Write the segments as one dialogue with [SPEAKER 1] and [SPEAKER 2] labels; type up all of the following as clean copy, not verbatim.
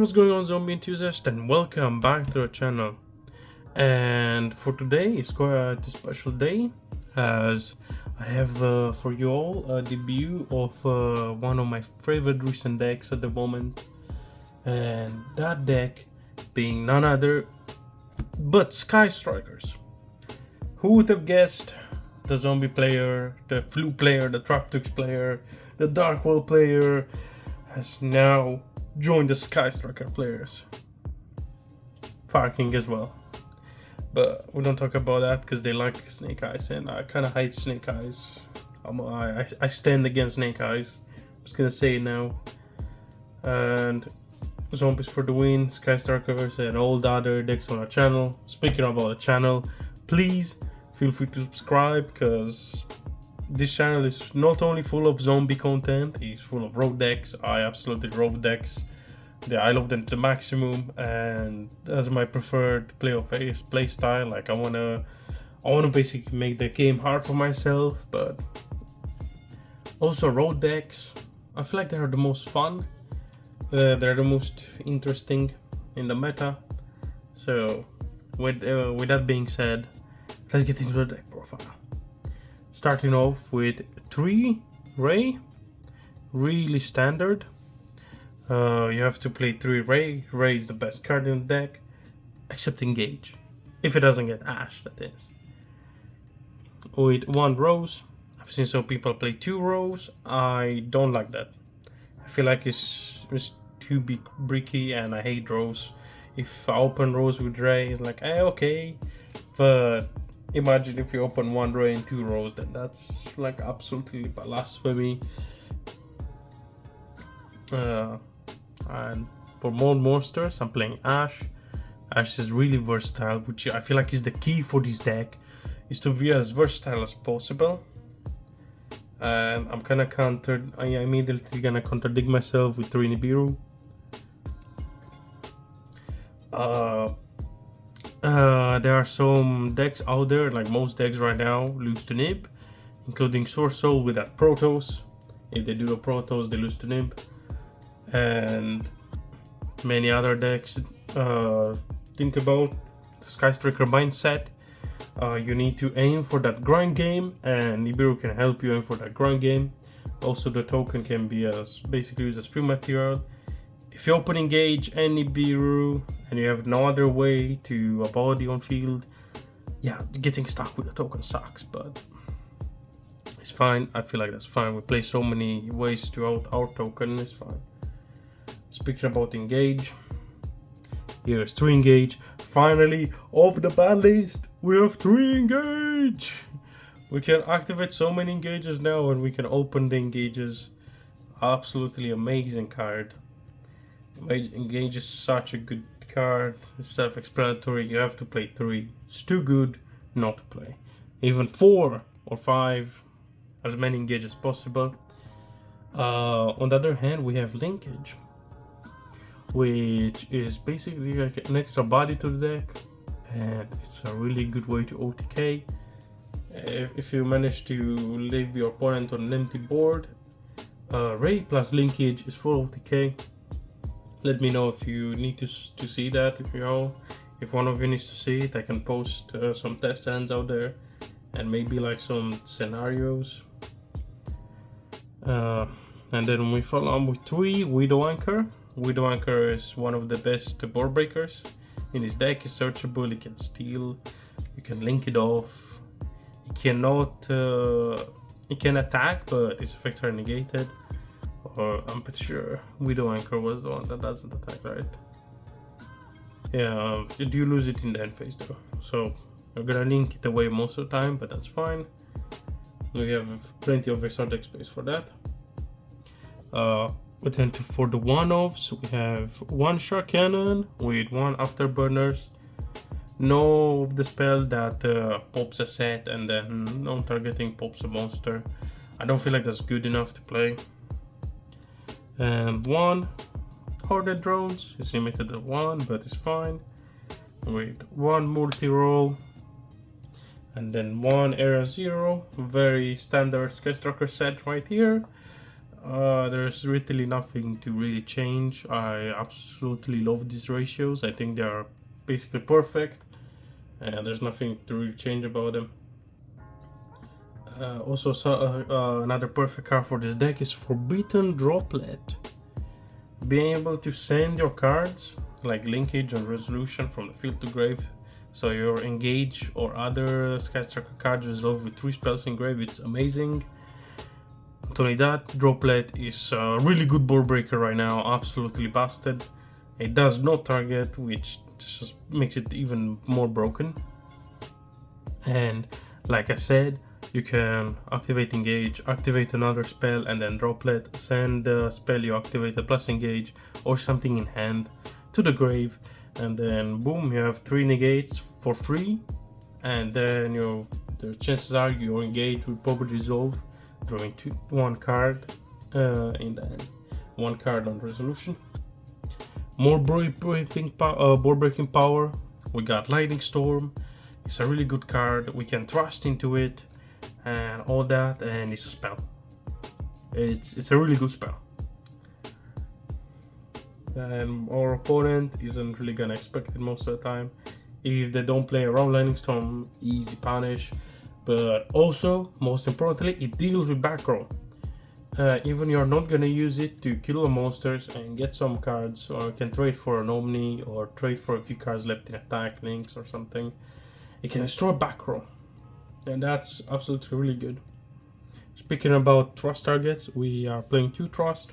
[SPEAKER 1] what's going on, zombie enthusiast, and welcome back to the channel. And for today, it's quite a special day, as I have for you all a debut of one of my favorite recent decks at the moment, and that deck being none other but Sky Strikers. Who would have guessed the zombie player, the flu player, the Traptux player, the Dark World player has now joined the Sky Striker players. Fire King as well. But we don't talk about that because they like Snake Eyes, and I kind of hate Snake Eyes. I stand against Snake Eyes. I'm just gonna say it now. And zombies for the win, Sky Strikers, and all the other decks on our channel. Speaking about the channel, please feel free to subscribe, because this channel is not only full of zombie content, it's full of road decks. I absolutely love decks. I love them to the maximum, and that's my preferred play style. Like I wanna basically make the game hard for myself, but also road decks. I feel like they're the most fun. They're the most interesting in the meta. So with that being said, let's get into the deck profile. Starting off with 3 U.R.A, really standard. You have to play 3 U.R.A. U.R.A is the best card in the deck, except Engage. If it doesn't get Ash, that is. With 1 Rose. I've seen some people play 2 Rose. I don't like that. I feel like it's too bricky, and I hate Rose. If I open Rose with U.R.A, it's like, okay. But imagine if you open 1 U.R.A and 2 Rose, then that's like absolutely blasphemy. And for more monsters, I'm playing Ash. Ash is really versatile, which I feel like is the key for this deck, is to be as versatile as possible. And I immediately gonna contradict myself with 3 Nibiru. There are some decks out there, like most decks right now, lose to Nib, including Source Soul with that Protoss. If they do a Protoss, they lose to Nib. And many other decks. Think about the Sky Striker mindset. You need to aim for that grind game, and Nibiru can help you aim for that grind game. Also, the token can be basically used as free material. If you open Engage and Nibiru and you have no other way to a body on field, yeah, getting stuck with the token sucks, but it's fine. I feel like that's fine. We play so many ways to our token, it's fine. Speaking about Engage, here's 3 Engage. Finally, off the ban list, we have 3 Engage. We can activate so many engages now, and we can open the engages. Absolutely amazing card. Engage is such a good card. It's self-explanatory. You have to play 3. It's too good not to play. Even 4 or 5, as many engages as possible. On the other hand, we have Linkage, which is basically like an extra body to the deck, and it's a really good way to OTK. If you manage to leave your opponent on an empty board, U.R.A plus Linkage is full OTK. Let me know if you need to see that. If one of you needs to see it, I can post some test hands out there, and maybe like some scenarios. And then we follow on with 3 Widow Anchor. Widow Anchor is one of the best board breakers in his deck. It's searchable, it can steal, you can link it off. It cannot, it can attack, but its effects are negated. Or I'm pretty sure Widow Anchor was the one that doesn't attack, right? Yeah, you do lose it in the end phase though. So I'm gonna link it away most of the time, but that's fine. We have plenty of extra deck space for that. But then for the one-offs, we have 1 Shark Cannon with 1 Afterburners. No of the spell that pops a set and then non-targeting pops a monster. I don't feel like that's good enough to play. And 1 Horde Drones. It's limited at 1, but it's fine. With 1 multi-roll. And then 1 Era Zero. Very standard Sky Striker set right here. There's really nothing to really change. I absolutely love these ratios. I think they are basically perfect, and there's nothing to really change about them. Another perfect card for this deck is Forbidden Droplet. Being able to send your cards, like Linkage and Resolution, from the field to grave, so your Engage or other Skystriker cards resolve with 3 spells in grave, it's amazing. Not only that, Droplet is a really good board breaker right now, absolutely busted. It does no target, which just makes it even more broken. And like I said, you can activate Engage, activate another spell, and then Droplet, send the spell you activated plus Engage or something in hand to the grave, and then boom, you have 3 negates for free, and then the chances are your Engage will probably resolve, drawing 1 card in the end, 1 card on resolution. More board breaking power. We got Lightning Storm. It's a really good card. We can trust into it and all that, and it's a spell. It's a really good spell. And our opponent isn't really gonna expect it most of the time. If they don't play around Lightning Storm, easy punish. But also, most importantly, it deals with back row. Even you're not gonna use it to kill the monsters and get some cards, or you can trade for an Omni or trade for a few cards left in attack links or something. It can destroy back row, and that's absolutely really good. Speaking about trust targets, we are playing 2 trust.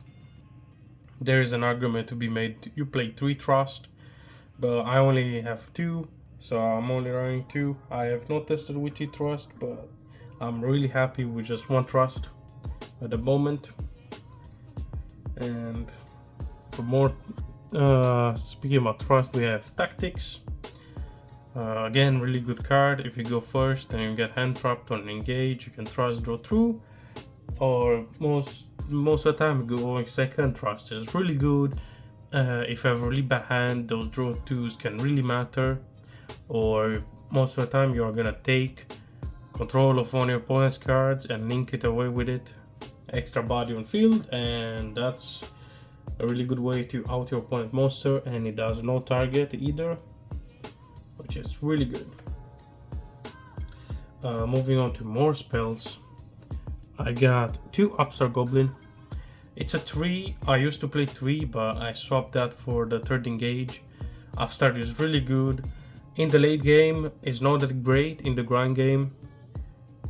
[SPEAKER 1] There is an argument to be made. You play 3 trust, but I only have 2, so I'm only running 2. I have not tested with 2 trust, but I'm really happy with just 1 trust at the moment. And for more, speaking about trust, we have Tactics. Again, really good card. If you go first and you get hand trapped on Engage, you can trust draw through, or most of the time going second. Trust is really good. If you have a really bad hand, those draw twos can really matter, or most of the time you're gonna take control of one of your opponent's cards and link it away with it, extra body on field, and that's a really good way to out your opponent monster, and it does no target either, which is really good. Moving on to more spells, I got 2 Upstart Goblin. It's a 3. I used to play 3, but I swapped that for the 3rd Engage. Upstart is really good. In the late game, it's not that great. In the grind game,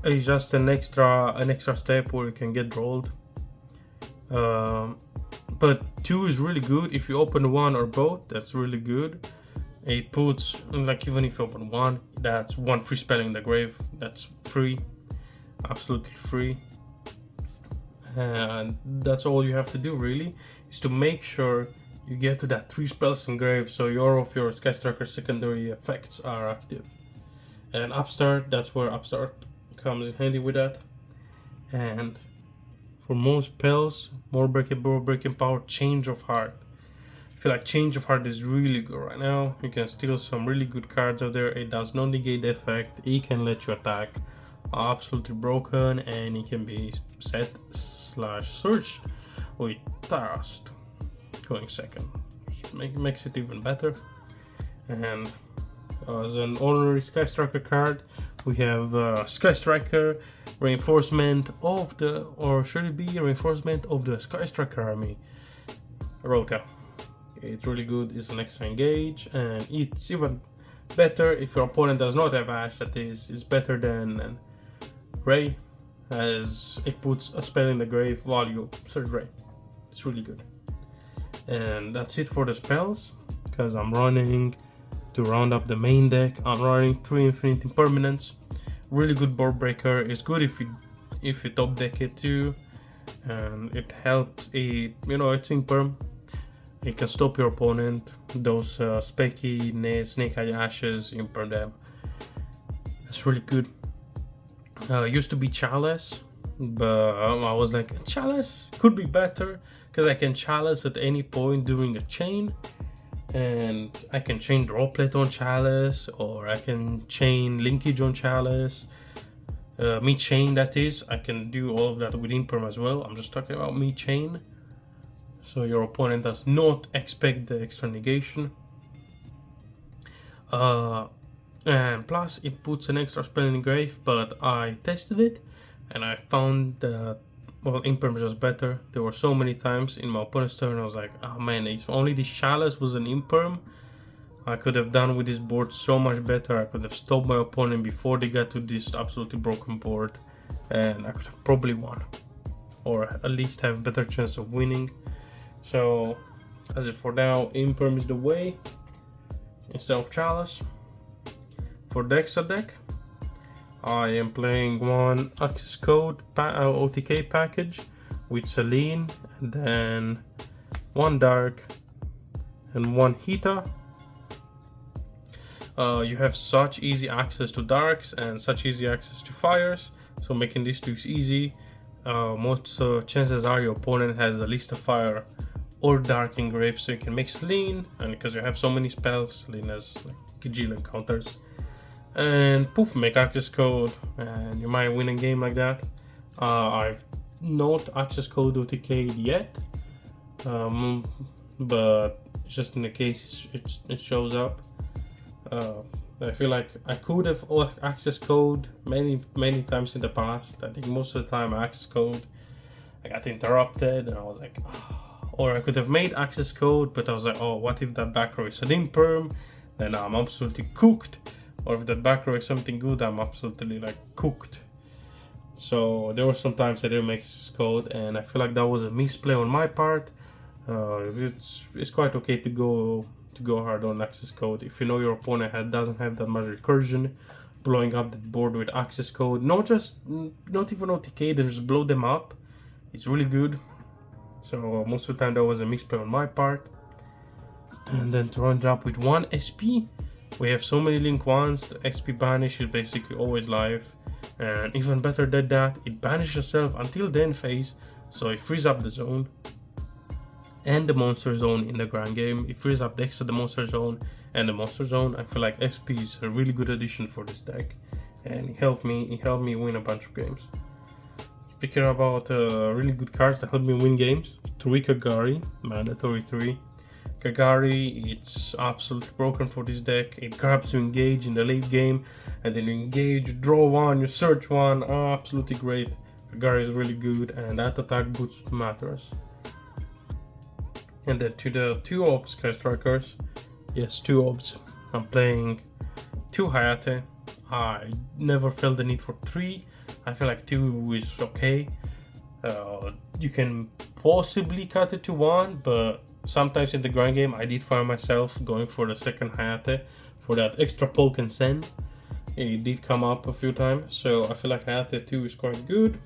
[SPEAKER 1] it's just an extra step where you can get rolled. But 2 is really good. If you open 1 or both, that's really good. It puts, like, even if you open 1, that's 1 free spell in the grave. That's free, absolutely free. And that's all you have to do, really, is to make sure you get to that 3 spells in grave, so your Skystriker secondary effects are active. And Upstart, that's where Upstart comes in handy with that. And for most spells, more breaking power, Change of Heart. I feel like Change of Heart is really good right now. You can steal some really good cards out there. It does not negate the effect. It can let you attack. Absolutely broken, and it can be set / searched with Trust going second. Makes it even better. And as an honorary Skystriker card, we have Skystriker, reinforcement of the, or should it be reinforcement of the Skystriker army, Rota. It's really good. It's an extra engage, and it's even better if your opponent does not have Ash. That is, it's better than Ray, as it puts a spell in the grave while you search Ray. It's really good. And that's it for the spells, because I'm running, to round up the main deck, I'm running 3 Infinite Impermanents. Really good board breaker. It's good if you top deck it too, and it helps it, it's imperm. It can stop your opponent, those specky snake eye ashes, imperm them. That's really good. Used to be Chalice, but I was like, Chalice could be better, because I can Chalice at any point during a chain, and I can chain Droplet on Chalice, or I can chain Linkage on Chalice, Me chain, that is. I can do all of that with imperm as well. I'm just talking about me chain. So your opponent does not expect the extra negation. And plus it puts an extra spell in grave, but I tested it and I found that, well, imperm is just better. There were so many times in my opponent's turn I was like, oh man, if only the chalice was an imperm, I could have done with this board so much better. I could have stopped my opponent before they got to this absolutely broken board, and I could have probably won, or at least have a better chance of winning. So as if for now, imperm is the way instead of chalice. For the extra deck, I am playing one Access Code OTK package with Selene, and then one Dark and one Hita. You have such easy access to Darks and such easy access to Fires, so making these two is easy. Most chances are your opponent has at least a Fire or Dark in grave, so you can make Selene, and because you have so many spells, Selene has like gajillion counters. And poof, make access code, and you might win a game like that. I've not access code OTK'd yet, but just in the case it shows up. I feel like I could have access code many times in the past. I think most of the time access code, I got interrupted, and I was like, oh. Or I could have made access code, but I was like, oh, what if that back row is an imperm? Then I'm absolutely cooked. Or if that back row is something good, I'm absolutely like cooked. So there were some times I didn't make code, and I feel like that was a misplay on my part. It's quite okay to go hard on access code if you know your opponent doesn't have that much recursion, blowing up the board with access code. Not even OTK, then just blow them up. It's really good. So most of the time that was a misplay on my part. And then to run up with one SP. We have so many link ones. The XP banish is basically always live, and even better than that, it banishes itself until the end phase, so it frees up the zone and the monster zone in the grand game. It frees up the extra the monster zone and the monster zone. I feel like XP is a really good addition for this deck, and it helped me win a bunch of games. Speaking about really good cards that helped me win games, 3 Kagari, mandatory 3. Kagari, it's absolutely broken for this deck. It grabs you engage in the late game, and then you engage, you draw one, you search one. Absolutely great. Kagari is really good, and that attack boost matters. And then to the 2 of Sky Strikers. Yes, 2 ofs. I'm playing 2 Hayate. I never felt the need for 3. I feel like 2 is okay. You can possibly cut it to 1, but sometimes in the grind game I did find myself going for the second Hayate for that extra poke and send. It did come up a few times, so I feel like Hayate 2 is quite good.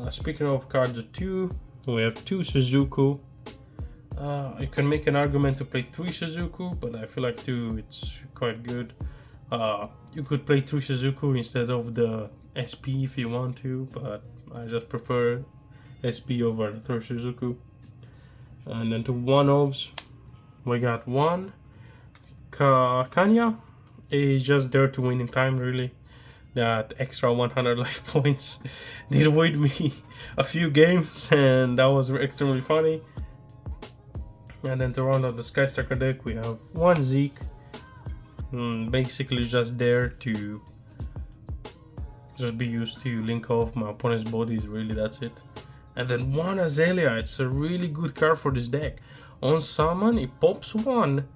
[SPEAKER 1] Speaking of cards of 2, we have 2 Suzuku. You can make an argument to play 3 Suzuku, but I feel like 2 it's quite good. You could play 3 Suzuku instead of the SP if you want to, but I just prefer SP over the 3 Suzuku. And then to 1 ofs, we got 1 Kanya. Is just there to win in time, really. That extra 100 life points did win me a few games, and that was extremely funny. And then to round out the Sky Striker deck, we have 1 Zeke, basically just there to just be used to link off my opponent's bodies, really, that's it. And then 1 Azalea, it's a really good card for this deck. On summon, it pops 1,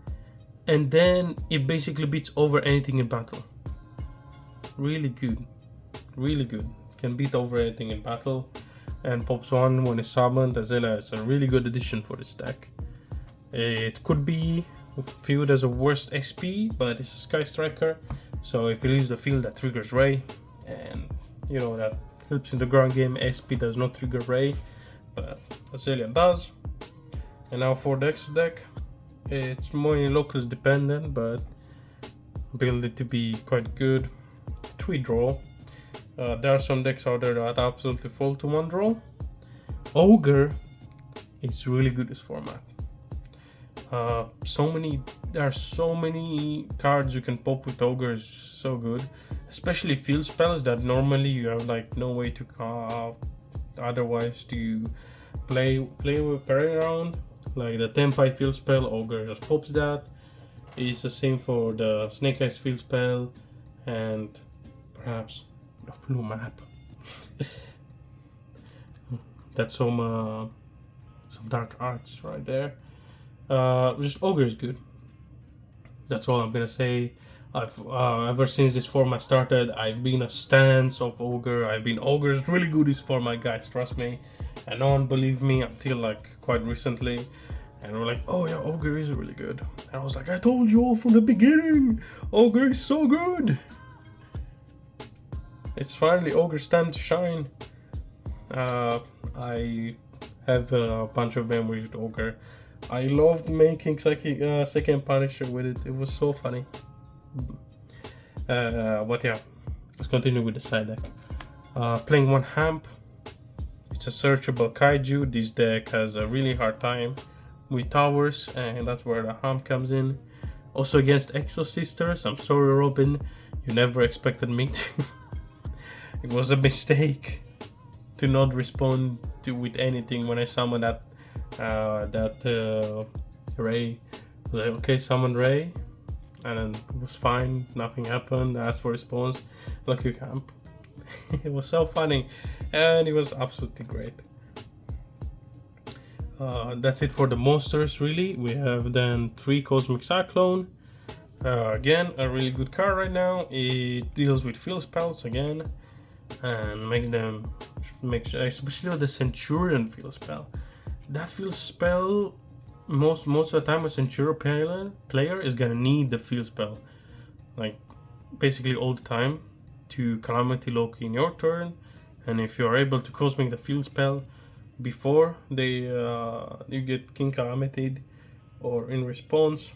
[SPEAKER 1] and then it basically beats over anything in battle. Really good, really good. Can beat over anything in battle, and pops 1 when it's summoned. Azalea is a really good addition for this deck. It could be viewed as a worst SP, but it's a Sky Striker, so if it leaves the field, that triggers Ray, and you know that helps in the ground game. SP does not trigger Ray, but Azalea does. And now for the extra deck, it's more locals dependent, but build it to be quite good. 3 draw. There are some decks out there that absolutely fall to 1 draw. Ogre is really good this format. There are so many cards you can pop with Ogre, is so good. especially field spells that normally you have like no way to otherwise to play around. Like the Tempai field spell, Ogre just pops that. It's the same for the Snake Eyes field spell, and perhaps the Flu map. That's some dark arts right there. Just Ogre is good. That's all I'm gonna say. I've ever since this format started, I've been a stance of Ogre. Ogre is really good this format, guys. Trust me. And no one believed me until like quite recently. And we're like, oh yeah, Ogre is really good. And I was like, I told you all from the beginning, Ogre is so good. It's finally Ogre's time to shine. I have a bunch of memories with Ogre. I loved making second Punisher with it. It was so funny. But yeah, let's continue with the side deck. Playing one Hamp. It's a searchable kaiju. This deck has a really hard time with towers, and that's where the Hamp comes in. Also against Exo Sisters. I'm sorry, Robin. You never expected me to. It was a mistake to not respond with anything when I summoned that Ray. I was like, okay, summon Ray, and then it was fine. Nothing happened. I asked for response. Lucky Camp. It was so funny, and it was absolutely great. That's it for the monsters. Really, we have then 3 Cosmic Cyclone. Again, a really good card right now. It deals with field spells again, and especially with the Centurion field spell. That field spell, most of the time a Centurion player is gonna need the field spell, like basically all the time, to Calamity Loki in your turn. And if you are able to Cosmic the field spell before you get King Calamity, or in response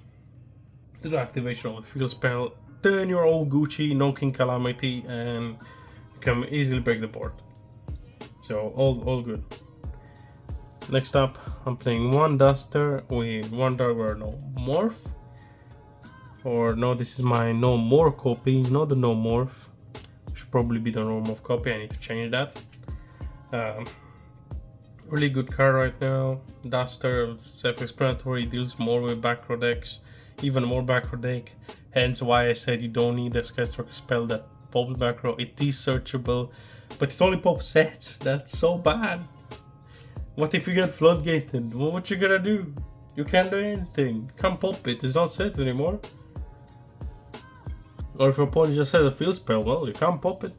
[SPEAKER 1] to the activation of the field spell, then you're all Gucci, no King Calamity, and you can easily break the board. So all good. Next up, I'm playing one Duster with one Dark No Morph. Or no, this is my No More copy, not the No Morph. Should probably be the No Morph copy, I need to change that. Really good card right now. Duster, self-explanatory, deals more with backrow decks, even more backrow deck. Hence why I said you don't need a Skystroke spell that pops backrow. It is searchable, but it only pops sets. That's so bad. What if you get floodgated? What you gonna do? You can't do anything. You can't pop it. It's not set anymore. Or if your opponent just said a field spell, well, you can't pop it.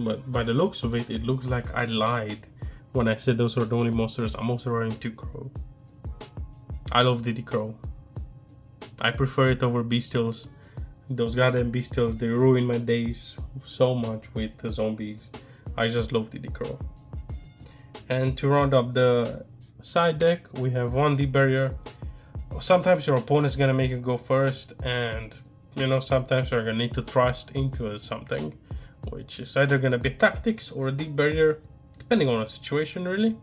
[SPEAKER 1] But by the looks of it, it looks like I lied when I said those are the only monsters. I'm also running 2 Crow. I love Diddy Crow. I prefer it over Bestials. Those goddamn Bestials, they ruin my days so much with the zombies. I just love Diddy Crow. And to round up the side deck, we have 1 Deep Barrier. Sometimes your opponent's gonna make you go first, and you know, sometimes you're gonna need to trust into something, which is either gonna be tactics or a Deep Barrier, depending on the situation, really.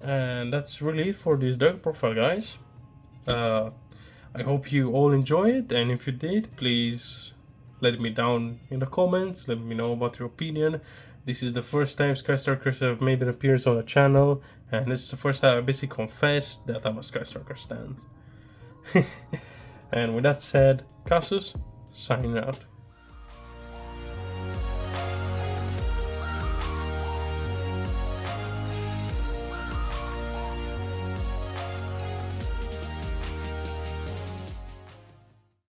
[SPEAKER 1] And that's really it for this deck profile, guys. I hope you all enjoy it, and if you did, please let me down in the comments. Let me know about your opinion. This is the first time Skystalkers have made an appearance on the channel, and this is the first time I basically confessed that I'm a Skystalker stan. And with that said, Casus, signing out.